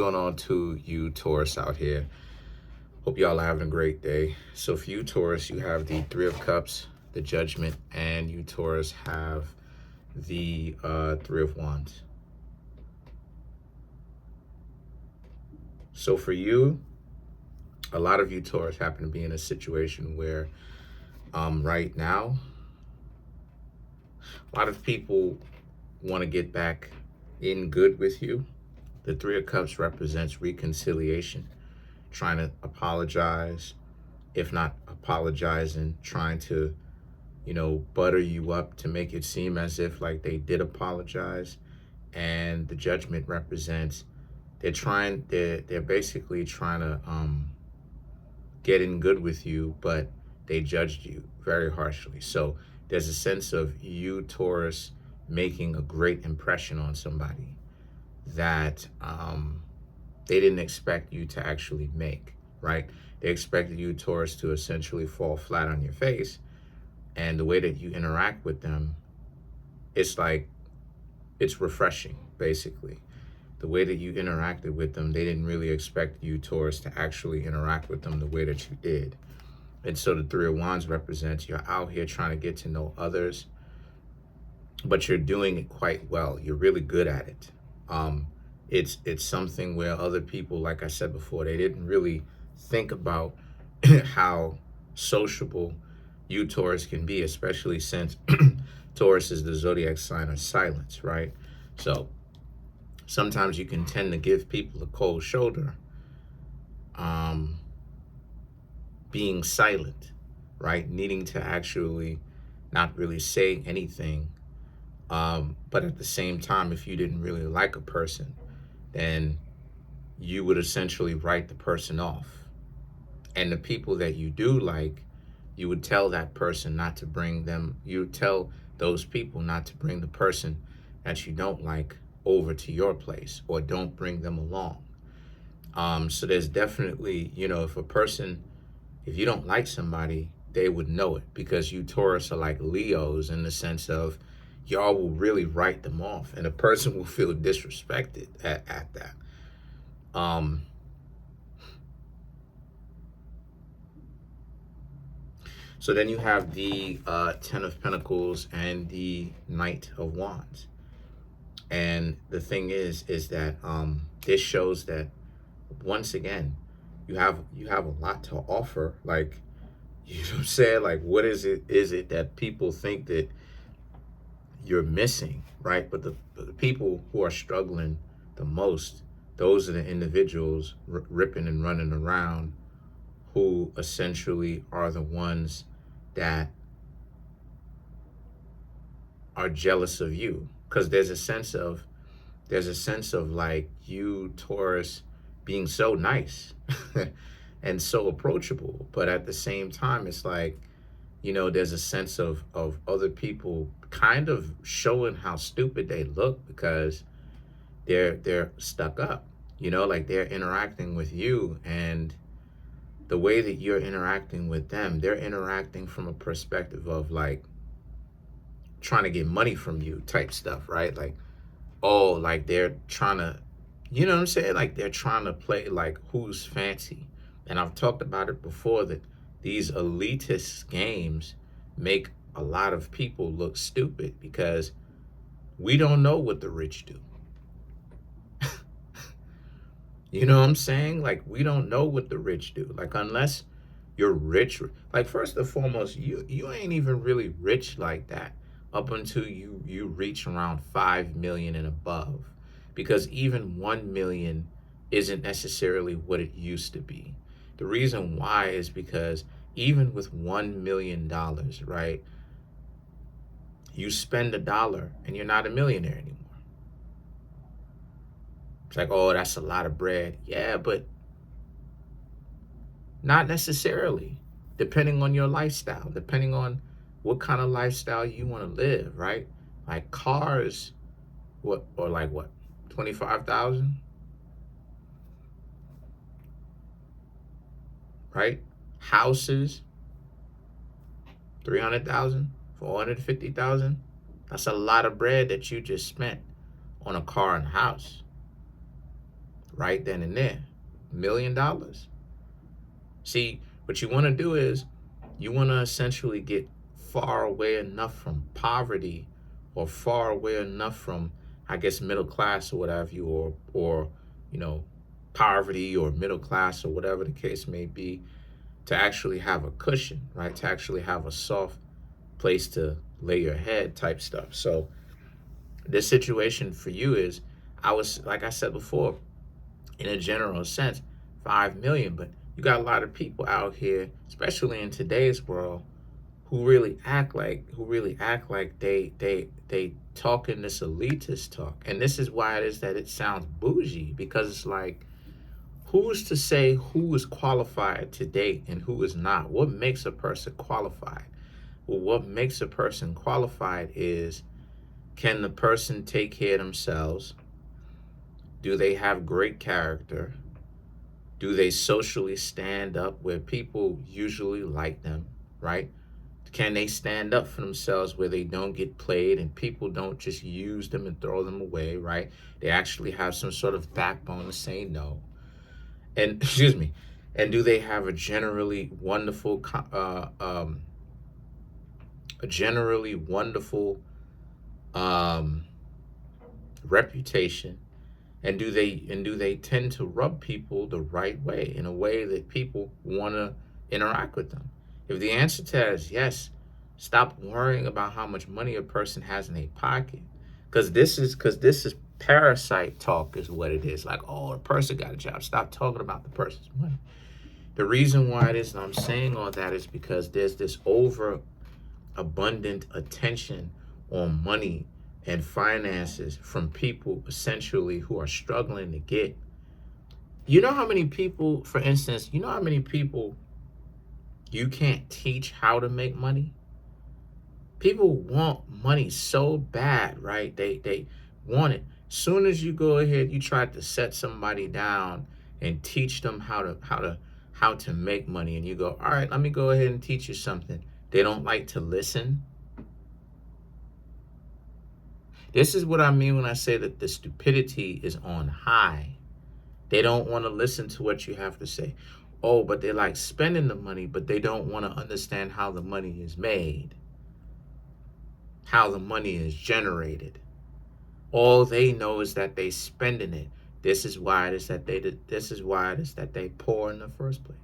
Going on to you Taurus out here. Hope y'all are having a great day. So for you Taurus, you have the Three of Cups, the Judgment, and you Taurus have the Three of Wands. So for you, a lot of you Taurus happen to be in a situation where right now, a lot of people want to get back in good with you. The Three of Cups represents reconciliation, trying to apologize, if not apologizing, trying to, butter you up to make it seem as if like they did apologize. And the Judgment represents they're basically trying to get in good with you, but they judged you very harshly. So there's a sense of you, Taurus, making a great impression on somebody that they didn't expect you to actually make, right? They expected you, Taurus, to essentially fall flat on your face. And the way that you interact with them, it's like, it's refreshing, basically. The way that you interacted with them, they didn't really expect you, Taurus, to actually interact with them the way that you did. And so the Three of Wands represents you're out here trying to get to know others, but you're doing it quite well. You're really good at it. It's something where other people, like I said before, they didn't really think about how sociable you, Taurus, can be, especially since Taurus is the zodiac sign of silence, right? So sometimes you can tend to give people a cold shoulder, being silent, right? Needing to actually not really say anything. But at the same time, if you didn't really like a person, then you would essentially write the person off. And the people that you do like, you would tell that person not to bring them, you would tell those people not to bring the person that you don't like over to your place, or don't bring them along. So there's definitely, if you don't like somebody, they would know it, because you Taurus are like Leos in the sense of y'all will really write them off, and a person will feel disrespected at that. So then you have the Ten of Pentacles and the Knight of Wands. And the thing is that this shows that, once again, you have a lot to offer. Like, you know what I'm saying? Like, what is it that people think that you're missing, right? But the people who are struggling the most, those are the individuals ripping and running around, who essentially are the ones that are jealous of you. Because there's a sense of like you, Taurus, being so nice and so approachable, but at the same time, it's like, there's a sense of other people kind of showing how stupid they look, because they're stuck up, like they're interacting with you, and the way that you're interacting with them, they're interacting from a perspective of like trying to get money from you type stuff, right? Like, oh, like they're trying to, you know what I'm saying? Like they're trying to play like who's fancy. And I've talked about it before, that these elitist games make a lot of people look stupid, because we don't know what the rich do. You know what I'm saying? Like, we don't know what the rich do. Like, unless you're rich, like, first and foremost, you ain't even really rich like that up until you reach around 5 million and above, because even 1 million isn't necessarily what it used to be. The reason why is because even with $1 million, right, you spend $1 and you're not a millionaire anymore. It's like, oh, that's a lot of bread. Yeah, but not necessarily, depending on your lifestyle, depending on what kind of lifestyle you want to live, right? Like cars, what 25,000, right? Houses, 300,000, 450,000. That's a lot of bread that you just spent on a car and house, right then and there. $1 million. See, what you want to do is you want to essentially get far away enough from poverty, or far away enough from, I guess, middle class or whatever you, or you know, poverty or middle class or whatever the case may be, to actually have a cushion, right? To actually have a soft place to lay your head type stuff. So this situation for you is, I was, like I said before, in a general sense, 5 million, but you got a lot of people out here, especially in today's world, who really act like they talking this elitist talk. And this is why it is that it sounds bougie, because it's like, who's to say who is qualified to date and who is not? What makes a person qualified? Well, what makes a person qualified is, can the person take care of themselves? Do they have great character? Do they socially stand up where people usually like them, right? Can they stand up for themselves where they don't get played and people don't just use them and throw them away, right? They actually have some sort of backbone to say no. And excuse me. And do they have a generally wonderful, reputation? And do they tend to rub people the right way, in a way that people want to interact with them? If the answer to that is yes, stop worrying about how much money a person has in their pocket, because this is parasite talk is what it is. Like, oh, a person got a job. Stop talking about the person's money. The reason why it is that I'm saying all that is because there's this overabundant attention on money and finances from people essentially who are struggling to get. You know how many people, for instance, you know how many people you can't teach how to make money? People want money so bad, right? They want it. Soon as you go ahead, you try to set somebody down and teach them how to make money, and you go, all right, let me go ahead and teach you something. They don't like to listen. This is what I mean when I say that the stupidity is on high. They don't want to listen to what you have to say. Oh, but they like spending the money, but they don't want to understand how the money is made, how the money is generated. All they know is that they spending it. This is why it is that they poor in the first place.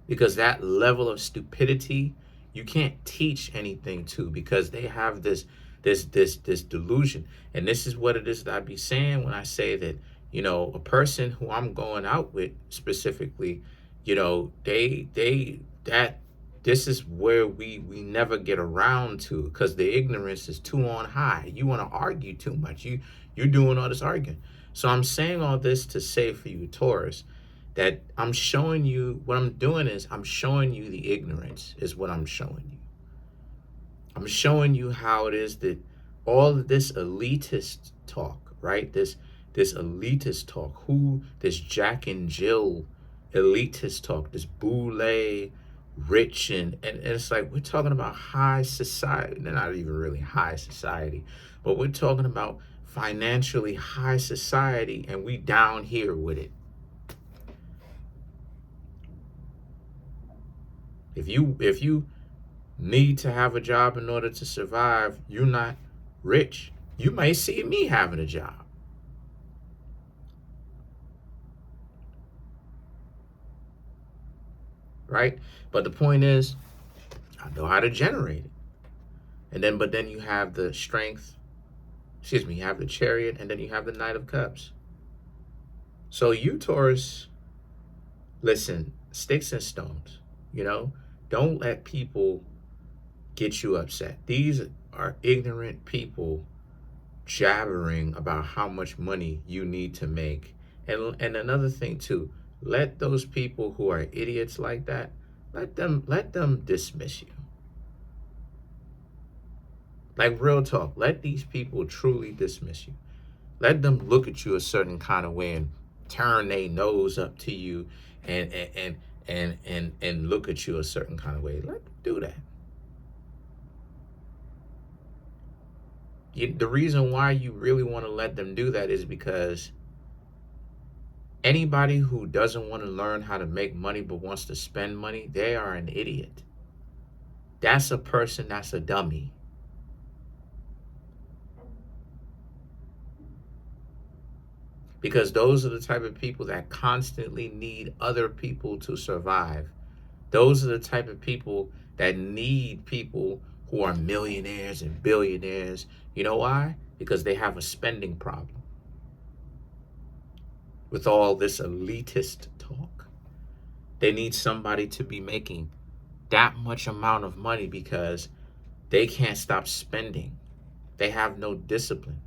Because that level of stupidity, you can't teach anything to, because they have this delusion. And this is what it is that I be saying when I say that, you know, a person who I'm going out with specifically, you know, this is where we never get around to, because the ignorance is too on high. You want to argue too much. You're doing all this arguing. So I'm saying all this to say for you, Taurus, that I'm showing you, what I'm doing is I'm showing you the ignorance is what I'm showing you. I'm showing you how it is that all of this elitist talk, right? This elitist talk, this Jack and Jill elitist talk, this boule, rich, and it's like, we're talking about high society. They're not even really high society, but we're talking about financially high society, and we down here with it. If you need to have a job in order to survive, you're not rich. You may see me having a job. Right? But the point is, I know how to generate it. But then you have the strength, you have the chariot, and then you have the Knight of Cups. So you, Taurus, listen, sticks and stones, you know, don't let people get you upset. These are ignorant people jabbering about how much money you need to make. And another thing too, let those people who are idiots like that, let them dismiss you. Like, real talk, let these people truly dismiss you. Let them look at you a certain kind of way and turn their nose up to you and look at you a certain kind of way. Let them do that. The reason why you really want to let them do that is because anybody who doesn't want to learn how to make money but wants to spend money, they are an idiot. That's a person that's a dummy. Because those are the type of people that constantly need other people to survive. Those are the type of people that need people who are millionaires and billionaires. You know why? Because they have a spending problem. With all this elitist talk, they need somebody to be making that much amount of money because they can't stop spending. They have no discipline.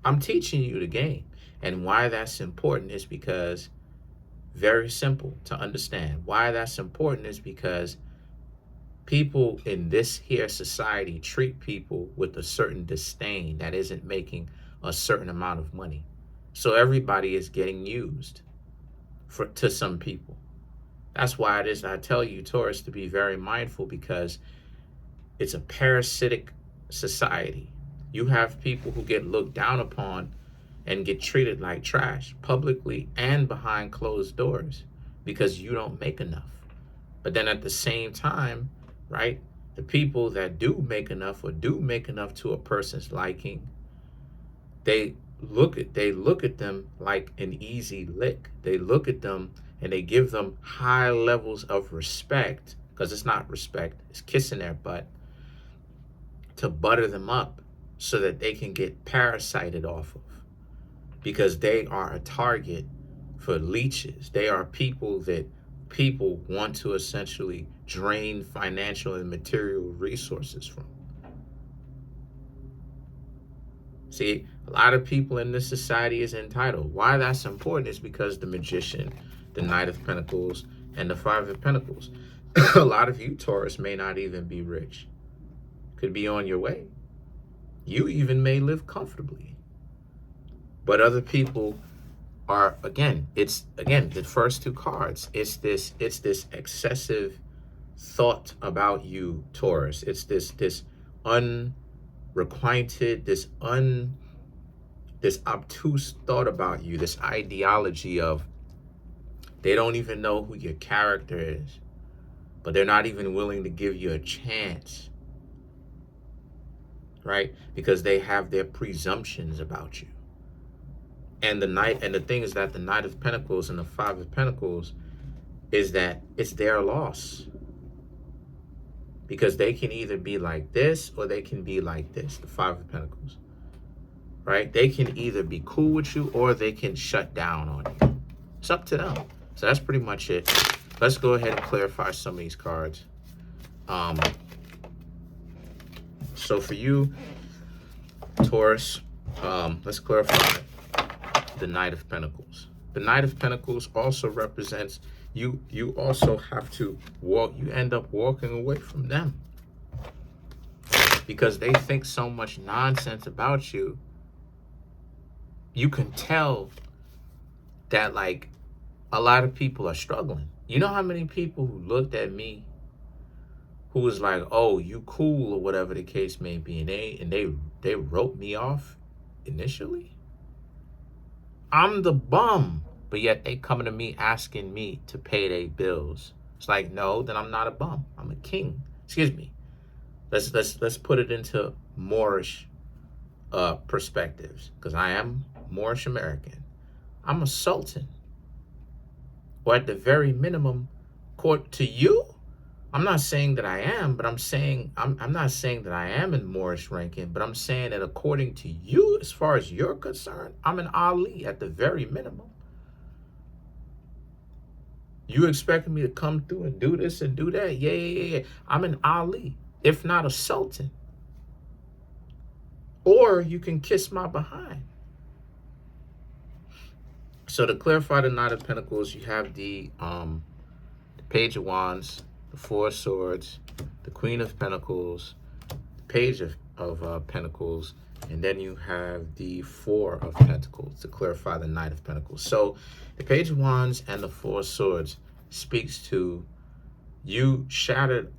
I'm teaching you the game. And why that's important is because, very simple to understand. Why that's important is because people in this here society treat people with a certain disdain that isn't making a certain amount of money. So everybody is getting used to some people. That's why it is I tell you, Taurus, to be very mindful, because it's a parasitic society. You have people who get looked down upon and get treated like trash publicly and behind closed doors because you don't make enough. But then at the same time, right, the people that do make enough or do make enough to a person's liking, they look at them like an easy lick. They look at them and they give them high levels of respect, because it's not respect, it's kissing their butt, to butter them up so that they can get parasited off of, because they are a target for leeches. They are people that people want to essentially drain financial and material resources from. See, a lot of people in this society is entitled. Why that's important is because the Magician, the Knight of Pentacles, and the Five of Pentacles. A lot of you, Taurus, may not even be rich. Could be on your way. You even may live comfortably. But other people are, it's the first two cards. It's this excessive thought about you, Taurus. It's this unrequited, this obtuse thought about you, this ideology of they don't even know who your character is, but they're not even willing to give you a chance, right? Because they have their presumptions about you. And the thing is that the Knight of Pentacles and the Five of Pentacles is that it's their loss. Because they can either be like this or they can be like this, the Five of Pentacles. Right? They can either be cool with you or they can shut down on you. It's up to them. So that's pretty much it. Let's go ahead and clarify some of these cards. So for you, Taurus, let's clarify the Knight of Pentacles. The Knight of Pentacles also represents you also have to you end up walking away from them. Because they think so much nonsense about you. You can tell that, like, a lot of people are struggling. You know how many people who looked at me who was like, oh, you cool, or whatever the case may be, and they wrote me off initially? I'm the bum, but yet they coming to me asking me to pay their bills. It's like, no, then I'm not a bum. I'm a king. Excuse me. Let's put it into Moorish perspectives, because I am Moorish American. I'm a sultan, or at the very minimum, court to you. I'm not saying that I am, but I'm saying I'm not saying that I am in Moorish ranking, but I'm saying that according to you, as far as you're concerned, I'm an Ali at the very minimum. You expecting me to come through and do this and do that? Yeah. I'm an Ali, if not a sultan. Or you can kiss my behind. So to clarify the Knight of Pentacles, you have the Page of Wands, the Four of Swords, the Queen of Pentacles, the Page of Pentacles, and then you have the Four of Pentacles to clarify the Knight of Pentacles. So the Page of Wands and the Four of Swords speaks to you shattered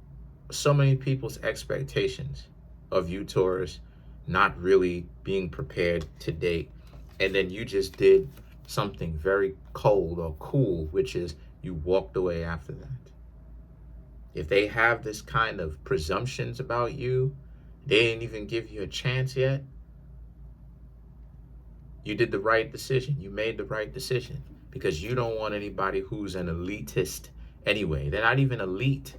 so many people's expectations of you, Taurus. not really being prepared to date. And then you just did something very cold or cool, which is you walked away after that. If they have this kind of presumptions about you, they didn't even give you a chance yet, you did the right decision. You made the right decision, because you don't want anybody who's an elitist anyway. They're not even elite,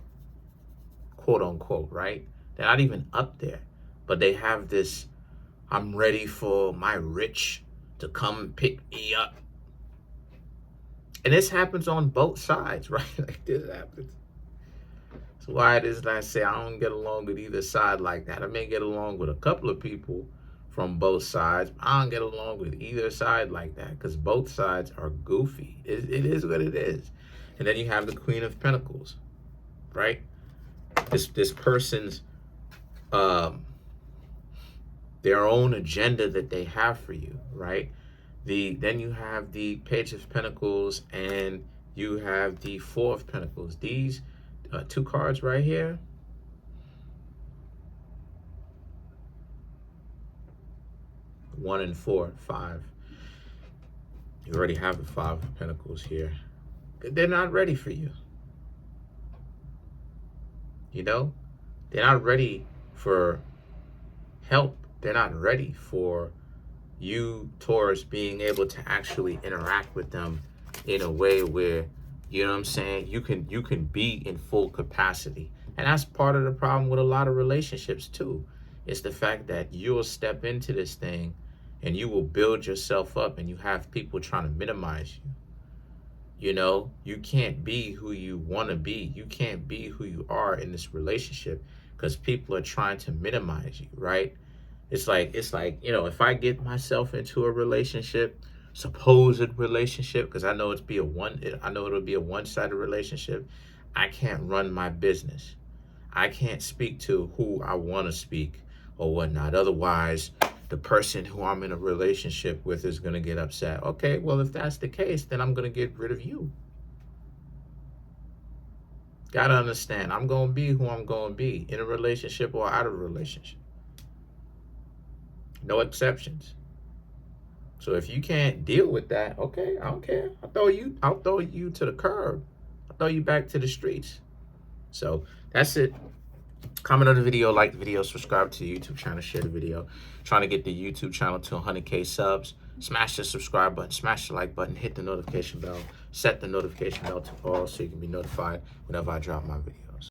quote unquote, right? They're not even up there, but they have this, I'm ready for my rich to come pick me up. And this happens on both sides, right? Like, this happens. That's why it is that I say I don't get along with either side like that. I may get along with a couple of people from both sides. I don't get along with either side like that, because both sides are goofy. It is what it is. And then you have the Queen of Pentacles, right? This person's their own agenda that they have for you, right? Then you have the Page of Pentacles and you have the Four of Pentacles. These two cards right here, one and four, five. You already have the Five of Pentacles here. They're not ready for you. You know, they're not ready for help. They're not ready for you, Taurus, being able to actually interact with them in a way where, you know what I'm saying, you can be in full capacity. And that's part of the problem with a lot of relationships too. It's the fact that you'll step into this thing and you will build yourself up, and you have people trying to minimize you. You know, you can't be who you want to be. You can't be who you are in this relationship because people are trying to minimize you, right? It's like, you know, if I get myself into a relationship, supposed relationship, because I know it'll be a one-sided relationship, I can't run my business. I can't speak to who I want to speak or whatnot. Otherwise, the person who I'm in a relationship with is going to get upset. Okay, well, if that's the case, then I'm going to get rid of you. Got to understand, I'm going to be who I'm going to be, in a relationship or out of a relationship. No exceptions. So if you can't deal with that, okay, I don't care. I'll throw you to the curb. I'll throw you back to the streets. So that's it. Comment on the video, like the video, subscribe to the YouTube channel, share the video. Trying to get the YouTube channel to 100K subs. Smash the subscribe button, smash the like button, hit the notification bell, set the notification bell to all so you can be notified whenever I drop my video.